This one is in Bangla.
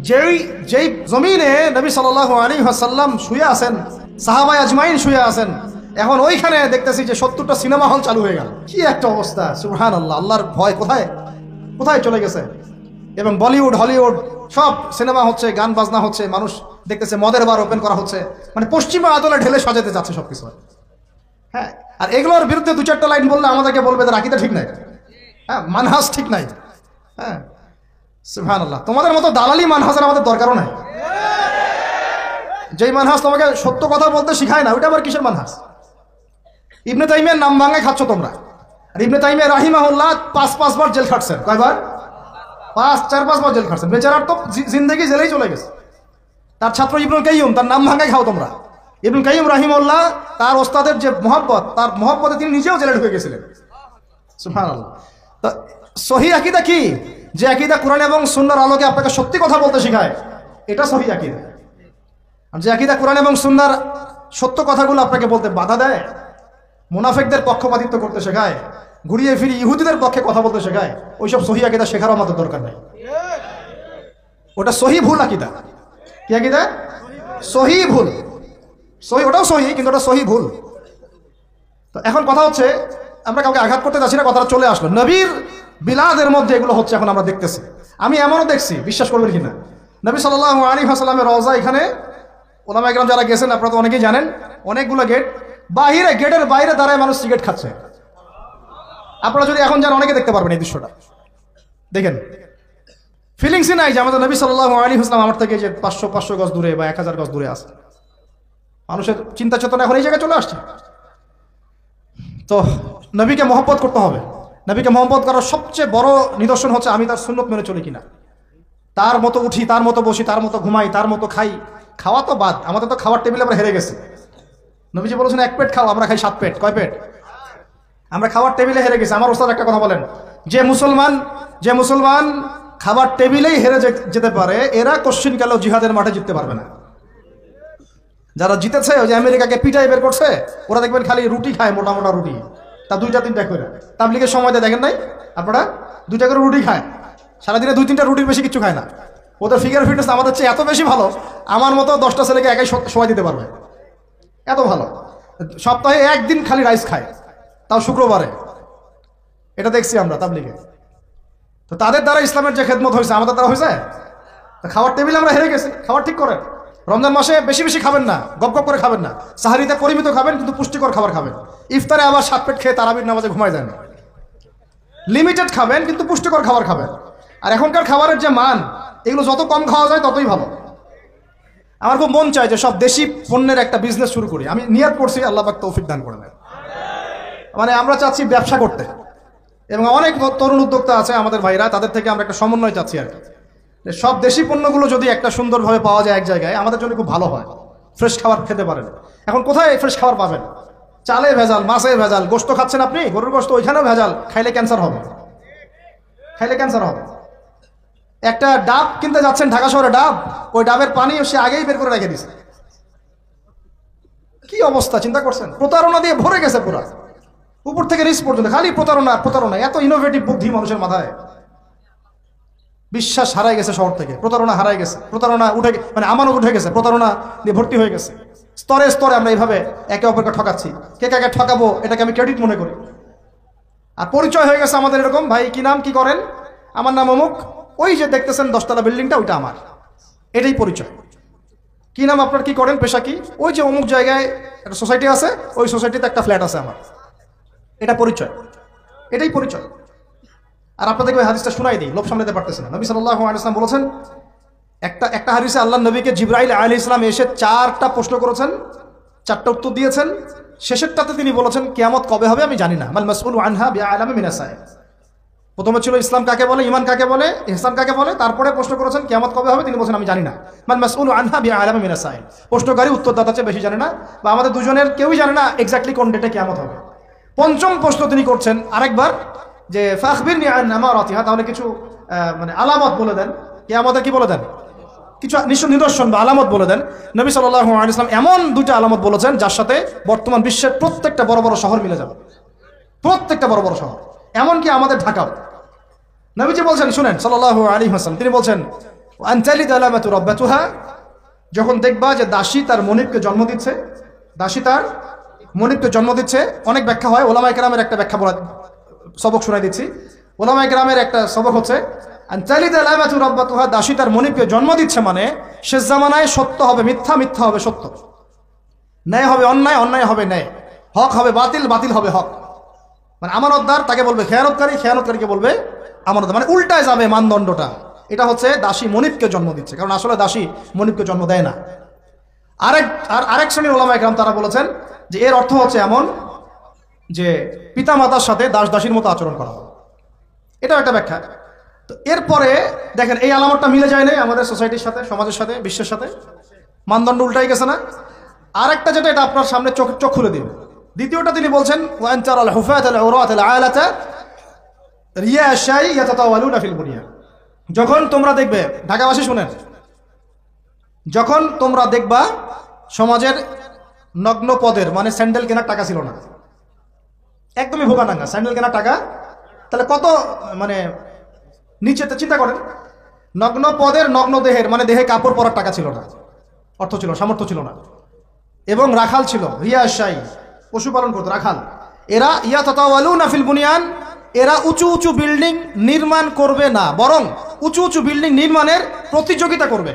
যেই যেই জমিনে নবী সাল্লাল্লাহু আলাইহি ওয়াসাল্লাম শুয়ে আছেন, সাহাবায়ে আজমাইন শুয়ে আছেন, এখন ওইখানে দেখতেছি যে 70টা সিনেমা হল চালু হয়ে গেল। কি একটা অবস্থা! সুবহানাল্লাহ, আল্লাহর ভয় কোথায় কোথায় চলে গেছে। এবং বলিউড হলিউড সব সিনেমা হচ্ছে, গান বাজনা হচ্ছে, মানুষ দেখতেছে মদের বার ওপেন করা হচ্ছে, মানে পশ্চিমা আদলে ঢেলে সাজাতে যাচ্ছে সবকিছু। হ্যাঁ, আর এগুলোর বিরুদ্ধে দু চারটা লাইন বললে আমাদেরকে বলবে যে আকীদা ঠিক নাই, হ্যাঁ, মানহাজ ঠিক নাই। হ্যাঁ, সুবহানাল্লাহ, তোমাদের মতো দালালি মানহাজের আমাদের দরকারও নাই। যেই মানহাজ তোমাকে সত্য কথা বলতে শিখায় না, ওইটা আবার কিসের মানহাজ? ইবনে তাইমিয়ার নাম ভাঙায় খাচ্ছ তোমরা। আর ইবনে তাইমিয়া রাহিমাহুল্লাহ 5 বার জেল খাটছেন। কয়বার? 4-5 বার জেল খাটছেন। বেচারার তো জিন্দেগি জেলেই চলে গেছে। তার ছাত্র ইবনুল কাইয়্যিম, তার নাম ভাঙায় খাও তোমরা। ইবনুল কাইয়্যিম রাহিমাহুল্লাহ, তার ওস্তাদের যে মহব্বত, তার মহব্বতে তিনি নিজেও জেলে ঢুকে গেছিলেন। সুবহানাল্লাহ। তো সহিহ আকীদা কি? যে আকীদা কোরআন এবং সুন্নাহর আলোকে আপনাকে সত্যি কথা বলতে শেখায়, এটা সহিহ আকীদা। আর যে আকীদা কোরআন এবং সুন্নাহর সত্য কথাগুলো আপনাকে বলতে বাধা দেয়, মুনাফিকদের পক্ষপাতিত্ব করতে শেখায়, ঘুরিয়ে ফিরিয়ে ইহুদিদের পক্ষে কথা বলতে শেখায়, ওইসব সহিহ আকীদা শেখার আমাদের দরকার নেই। ওটা সহিহ ভুল আকীদা। কি আকীদা? সহিহ ভুল। সহিহ, ওটাও সহিহ, কিন্তু ওটা সহিহ ভুল। তো এখন কথা হচ্ছে, আমরা কাউকে আঘাত করতে যাচ্ছি না, কথাটা চলে আসলো। নবীর বিলাদের মধ্যে এগুলো হচ্ছে, এখন আমরা দেখতেছি। আমি এমনও দেখছি, বিশ্বাস করবেন কিনা, নবী সাল্লাল্লাহু আলাইহি ওয়াসাল্লামের রওজা, এখানে ওলামা ইকরাম যারা গেছেন আপনারা তো অনেকেই জানেন, অনেকগুলো গেট, বাহিরে গেটের বাইরে দাঁড়ায় মানুষ সিগারেট খাচ্ছে। আপনারা যদি এখন যান অনেকে দেখতে পারবেন এই দৃশ্যটা। দেখেন, ফিলিংসই নাই যে আমাদের নবী সাল্লাল্লাহু আলাইহি ওয়াসাল্লাম আমার থেকে যে 500 গজ দূরে বা 1000 গজ দূরে আছে। মানুষের চিন্তা চেতনা এখন এই জায়গায় চলে আসছে। তো নবীকে মহব্বত করতে হবে। নবীকে মহব্বত করার সবচেয়ে বড় নিদর্শন হচ্ছে আমি তার সুন্নত মেনে চলি কিনা, তার মতো উঠি, তার মতো বসি, তার মতো ঘুমাই, তার মতো খাই। খাওয়া তো বাদ, আমাদের তো খাওয়ার টেবিলে আমরা হেরে গেছি। নবীজি বলেছেন 1 পেট খাও, আমরা খাই 7 পেট। কয় পেট? আমরা খাওয়ার টেবিলে হেরে গেছি। আমার ওস্তাদ একটা কথা বলেন, যে মুসলমান খাবার টেবিলেই হেরে যেতে পারে, এরা কোশ্চিন কালেও জিহাদের মাঠে জিততে পারবে না। যারা জিতেছে, ওই যে আমেরিকাকে পিটাই বের করছে, ওরা দেখবেন খালি রুটি খায়, মোটা মোটা রুটি, তা 2-3টা করে। তাবলীগের সময় দেখেন নাই আপনারা, 2টা করে রুটি খায়, সারাদিনে 2-3টা রুটির বেশি কিছু খায় না। ওদের ফিগার ফিটনেস আমাদের চেয়ে এত বেশি ভালো, আমার মতো 10টা ছেলেকে একাই সময় দিতে পারবে, এত ভালো। সপ্তাহে 1 দিন খালি রাইস খায়, তাও শুক্রবারে। এটা দেখছি আমরা তাবলীগে। তো তাদের দ্বারা ইসলামের যে খেদমত হয়েছে, আমাদের দ্বারা হয়েছে? খাওয়ার টেবিলে আমরা হেরে গেছি। খাবার ঠিক করেন, রমজান মাসে বেশি বেশি খাবেন না, গপ গপ করে খাবেন না। সাহারিতে পরিমিত খাবেন, কিন্তু পুষ্টিকর খাবার খাবেন। ইফতারে আবার 7 পেট খেয়ে তারাবির নামাজে ঘুমায় যান। লিমিটেড খাবেন, কিন্তু পুষ্টিকর খাবার খাবেন। আর এখনকার খাবারের যে মান, এগুলো যত কম খাওয়া যায় ততই ভালো। আমার খুব মন চায় যে সব দেশি পণ্যের একটা বিজনেস শুরু করি। আমি নিয়ত করছি, আল্লাহ পাক তৌফিক দান করে দেন। মানে আমরা চাচ্ছি ব্যবসা করতে, এবং অনেক তরুণ উদ্যোক্তা আছে আমাদের ভাইরা, তাদের থেকে আমরা একটা সমন্বয় চাচ্ছি আর কি। সব দেশি পণ্যগুলো যদি একটা সুন্দরভাবে পাওয়া যায় এক জায়গায়, আমাদের জন্য খুব ভালো হয়। ফ্রেশ খাবার খেতে পারেন। এখন কোথায় ফ্রেশ খাবার পাবেন? চালে ভেজাল, মাছে ভেজাল। গোশত খাচ্ছেন আপনি, গরুর গোশত, ওইখানেও ভেজাল। খাইলে ক্যান্সার হবে, খাইলে ক্যান্সার হবে। একটা ডাব কিনতে যাচ্ছেন ঢাকা শহরে, ডাব, ওই ডাবের পানি সে আগেই বের করে রেখে দিছে। কি অবস্থা চিন্তা করছেন? প্রতারণা দিয়ে ভরে গেছে পুরা, উপর থেকে নিচ পর্যন্ত খালি প্রতারণা প্রতারণা। এত ইনোভেটিভ বুদ্ধি মানুষের মাথায়। বিশ্বাস হারাই গেছে শহর থেকে, প্রতারণা হারাই গেছে, প্রতারণা উঠে, মানে আমানত উঠে গেছে, প্রতারণা দিয়ে ভর্তি হয়ে গেছে। স্তরে স্তরে আমরা এইভাবে একে অপরকে ঠকাচ্ছি। কে কাকে ঠকাবো এটাকে আমি ক্রেডিট মনে করি। আর পরিচয় হয়ে গেছে আমাদের এরকম, ভাই কি নাম, কি করেন? আমার নাম অমুক। ওই যে দেখতেছেন 10তলা বিল্ডিংটা, ওইটা আমার। এটাই পরিচয়। কি নাম আপনার, কি করেন, পেশা কি? ওই যে অমুক জায়গায় একটা সোসাইটি আছে, ওই সোসাইটিতে একটা ফ্ল্যাট আছে আমার। এটা পরিচয়, এটাই পরিচয়। আর আপনাদেরকে ওই হাদিসটা শোনাই দিই, লোভ সামলাতে পারতেছে না। নবী সাল্লাল্লাহু আলাইহি ওয়াসাল্লাম বলেছেন, একটা হাদিসে আল্লাহ নবীকে জিবরাইল আলাইহিস সালাম এসে 4টা প্রশ্ন করেছেন, 4টা উত্তর দিয়েছেন। শেষেরটাতে তিনি বলেছেন, কিয়ামত কবে হবে আমি জানি না। মাল মাসউলু আনহা বিআলামি মিনাস সাইল। প্রথমে ছিল ইসলাম কাকে বলে, ঈমান কাকে বলে, ইহসান কাকে বলে। তারপরে প্রশ্ন করেছেন কিয়ামত কবে হবে, তিনি বলেছেন আমি জানি না। মাল মাসউলু আনহা বিআলামি মিনাস সাইল। প্রশ্নকারী উত্তরদাতা চেয়ে বেশি জানে না, বা আমাদের দুজনের কেউই জানে না এক্স্যাক্টলি কোন ডেটে কিয়ামত হবে। 5ম প্রশ্ন তিনি করছেন আরেকবার, যে ফাখবিরনি আন আমারাতিহা, তাহলে কিছু মানে আলামত বলে দেন, কিয়ামতের কি বলে দেন, কিছু নিদর্শন বা আলামত বলে দেন। নবী সাল্লাল্লাহু আলাইহি ওয়াসাল্লাম এমন 2টা আলামত বলেছেন যার সাথে বর্তমান বিশ্বের প্রত্যেকটা বড় বড় শহর মিলে যাবে, প্রত্যেকটা বড় বড় শহর, এমনকি আমাদের ঢাকাও। নবীজি বলছেন, শুনেন, সাল্লাল্লাহু আলাইহি ওয়াসাল্লাম তিনি বলছেন, আনতালি দালামাতু রাব্বাতুহা, যখন দেখবা যে দাসী তার মনিবকে জন্ম দিচ্ছে, দাসী তার মনিবকে জন্ম দিচ্ছে। অনেক ব্যাখ্যা হয়, ওলামায়ে কেরামের একটা ব্যাখ্যা বলা সবক শোনাই দিচ্ছি। ওলামায়ে কেরামের একটা সবক হচ্ছে আনতালি দালামাতু রাব্বাতুহা, দাসী তার মনিবকে জন্ম দিচ্ছে মানে শেষ জামানায় সত্য হবে মিথ্যা, মিথ্যা হবে সত্য, ন্যায় হবে অন্যায়, অন্যায় হবে ন্যায়, হক হবে বাতিল, বাতিল হবে হক। মানে আমানতদার তাকে বলবে খেয়ানতকারী, খেয়ানতকারীকে বলবে আমানতদার, মানে উল্টায় যাবে মানদণ্ডটা। এটা হচ্ছে দাসী মনিবকে জন্ম দিচ্ছে, কারণ আসলে দাসী মনিবকে জন্ম দেয় না। আরেক শ্রেণীর ওলামায়ে কেরাম তারা বলেছেন যে এর অর্থ হচ্ছে এমন যে পিতামাতার সাথে দাস দাসীর মতো আচরণ করা হবে, এটাও একটা ব্যাখ্যা। তো এরপরে দেখেন এই আলামতটা মিলে যায় নাই আমাদের সোসাইটির সাথে, সমাজের সাথে, বিশ্বের সাথে, মানদণ্ড উল্টাই গেছে না। আরেকটা যেটা, এটা আপনার সামনে চোখ খুলে দিবে। দ্বিতীয়টা তিনি বলছেন ওয়ান তারাল হুফাতাল উরাতাল আলাতা রিয়া শাই ইয়াতাতাওয়ালুনা ফিল বুনিয়ান, যখন তোমরা দেখবে, ঢাকাবাসী শুনেন, যখন তোমরা দেখবা সমাজের নগ্ন পদের, মানে স্যান্ডেল কেনার টাকা ছিল না, একদমই ভোগানাঙ্গা, স্যান্ডেল কেনার টাকা, তাহলে কত মানে নিচে চিন্তা করেন, নগ্ন পদের নগ্ন দেহের, মানে দেহে কাপড় পরার টাকা ছিল না, অর্থ ছিল, সামর্থ্য ছিল না, এবং রাখাল ছিল, রিয়া শাই, পশুপালন করতো রাখাল, এরা ইয়াতাতাওয়ালুনা ফিল বুনিয়ান, এরা উঁচু উঁচু বিল্ডিং নির্মাণ করবে না, বরং উঁচু উঁচু বিল্ডিং নির্মাণের প্রতিযোগিতা করবে।